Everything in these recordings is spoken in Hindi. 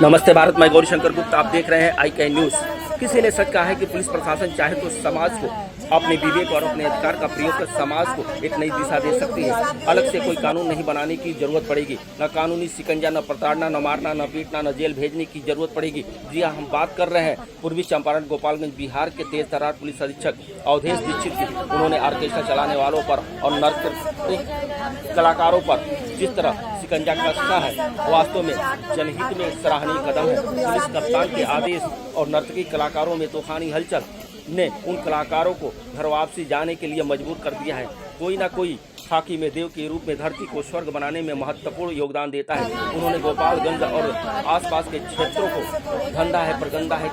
नमस्ते भारत, मैं गौरीशंकर गुप्ता। आप देख रहे हैं IK न्यूज़। किसी ने सच कहा है कि पुलिस प्रशासन चाहे तो समाज को अपने विवेक और अपने अधिकार का प्रयोग कर समाज को एक नई दिशा दे सकती है। अलग से कोई कानून नहीं बनाने की जरूरत पड़ेगी। न कानूनी शिकंजा, न प्रताड़ना, न मारना, न पीटना, न जेल भेजने की जरूरत पड़ेगी। जी हाँ, हम बात कर रहे हैं पूर्वी चंपारण गोपालगंज बिहार के तेज तर्रार पुलिस अधीक्षक अवधेश दीक्षित की। उन्होंने ऑर्केस्ट्रा चलाने वालों पर और नृत्य कलाकारों पर जिस तरह शिकंजा कसना है, वास्तव में जनहित में सराहनीय कदम है। पुलिस कप्तान के आदेश और नर्तकी कलाकारों में तूफानी हलचल ने उन कलाकारों को घर वापसी जाने के लिए मजबूर कर दिया है। कोई ना कोई खाकी में देव के रूप में धरती को स्वर्ग बनाने में महत्वपूर्ण योगदान देता है। उन्होंने गोपालगंज और आसपास के क्षेत्रों को धंधा है प्रगंदा है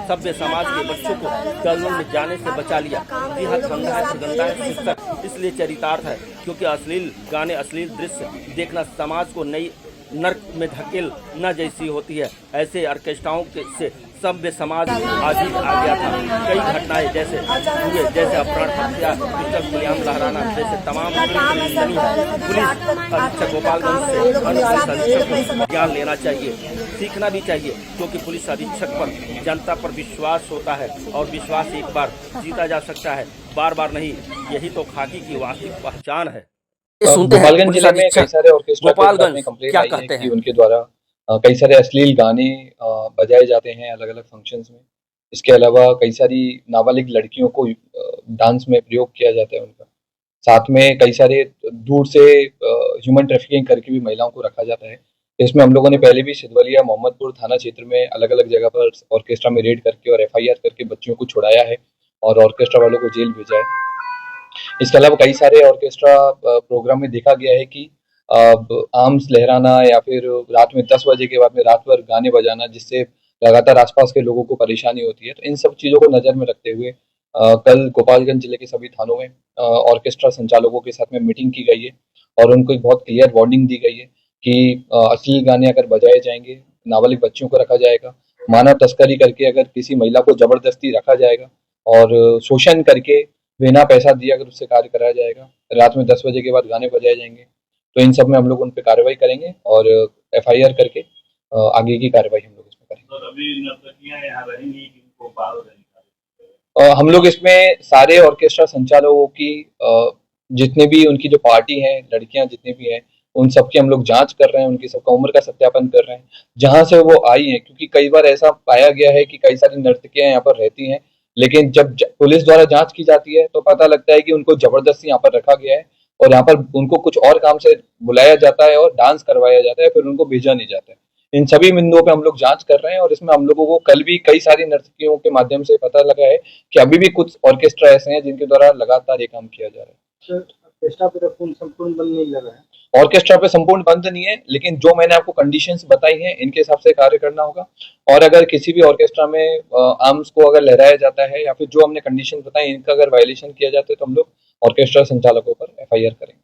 सभ्य समाज के बच्चों को दलदल में जाने से बचा लिया। जी हाँ, धंधा है प्रगंदा है शिक्षक इसलिए चरितार्थ है क्योंकि अश्लील गाने, अश्लील दृश्य देखना समाज को नई नर्क में धकेल न जैसी होती है। ऐसे ऑर्केस्ट्राओं से सभ्य समाज आज ही आ गया था। कई घटनाएं जैसे अपहरण, हत्या, पिस्टल खुलेआम लहराना जैसे तमाम पुलिस अधीक्षक गोपालगंज से अन्य पुलिस अधीक्षक को ज्ञान लेना चाहिए, सीखना भी चाहिए, क्योंकि पुलिस अधीक्षक पर जनता पर विश्वास होता है और विश्वास एक बार जीता जा सकता है, बार बार नहीं। यही तो खाकी की वास्तविक पहचान है। गोपालगंज जिले में कई सारे ऑर्केस्ट्रा गोपालगंज कंप्लेंट क्या आई है कहते कि हैं? उनके द्वारा कई सारे अश्लील गाने बजाए जाते हैं अलग अलग फंक्शंस में। इसके अलावा कई सारी नाबालिग लड़कियों को डांस में प्रयोग किया जाता है उनका। साथ में कई सारे दूर से ह्यूमन ट्रैफिकिंग करके भी महिलाओं को रखा जाता है। इसमें हम लोगों ने पहले भी सिद्धवलिया मोहम्मदपुर थाना क्षेत्र में अलग अलग जगह पर ऑर्केस्ट्रा में रेड करके और FIR करके बच्चियों को छुड़ाया है और ऑर्केस्ट्रा वालों को जेल भेजा है। इसके अलावा कई सारे ऑर्केस्ट्रा प्रोग्राम में देखा गया है कि आर्म्स लहराना या फिर रात में 10 बजे के बाद में रात भर गाने बजाना, जिससे लगातार आसपास के लोगों को परेशानी होती है। तो इन सब चीज़ों को नज़र में रखते हुए कल गोपालगंज जिले के सभी थानों में ऑर्केस्ट्रा संचालकों के साथ में मीटिंग की गई है और उनको एक बहुत क्लियर वार्निंग दी गई है कि अश्लील गाने अगर बजाए जाएंगे, नाबालिग बच्चियों को रखा जाएगा, मानव तस्करी करके अगर किसी महिला को जबरदस्ती रखा जाएगा और शोषण करके बिना पैसा दिए अगर उससे कार्य कराया जाएगा, रात में 10 बजे के बाद गाने बजाए जाएंगे, तो इन सब में हम लोग उन पर कार्रवाई करेंगे और FIR करके आगे की कार्रवाई हम लोग इसमें करेंगे। तो अभी नर्तकियां यहाँ रहेंगी कि उनको बाहर रहेंगी? हम लोग इसमें सारे ऑर्केस्ट्रा संचालकों की जितने भी उनकी जो पार्टी है, लड़कियां जितनी भी हैं, उन सबकी हम लोग जांच कर रहे हैं, उनकी सबका उम्र का सत्यापन कर रहे हैं जहां से वो आई हैं, क्योंकि कई बार ऐसा पाया गया है कि कई सारी नर्तकियां यहाँ पर रहती हैं, लेकिन जब पुलिस द्वारा जांच की जाती है तो पता लगता है कि उनको जबरदस्ती यहाँ पर रखा गया है और यहाँ पर उनको कुछ और काम से बुलाया जाता है और डांस करवाया जाता है, फिर उनको भेजा नहीं जाता है। इन सभी बिंदुओं पे हम लोग जांच कर रहे हैं और इसमें हम लोगों को कल भी कई सारी नर्तकियों के माध्यम से पता लगा है कि अभी भी कुछ ऑर्केस्ट्रा ऐसे हैं जिनके द्वारा लगातार ये काम किया जा रहा है। ऑर्केस्ट्रा पे संपूर्ण बंद नहीं लगा है? ऑर्केस्ट्रा पे संपूर्ण बंद नहीं है, लेकिन जो मैंने आपको कंडीशंस बताई हैं इनके हिसाब से कार्य करना होगा। और अगर किसी भी ऑर्केस्ट्रा में आर्म्स को अगर लहराया जाता है या फिर जो हमने कंडीशन बताई इनका अगर वायलेशन किया जाता है तो हम लोग ऑर्केस्ट्रा संचालकों पर FIR करेंगे।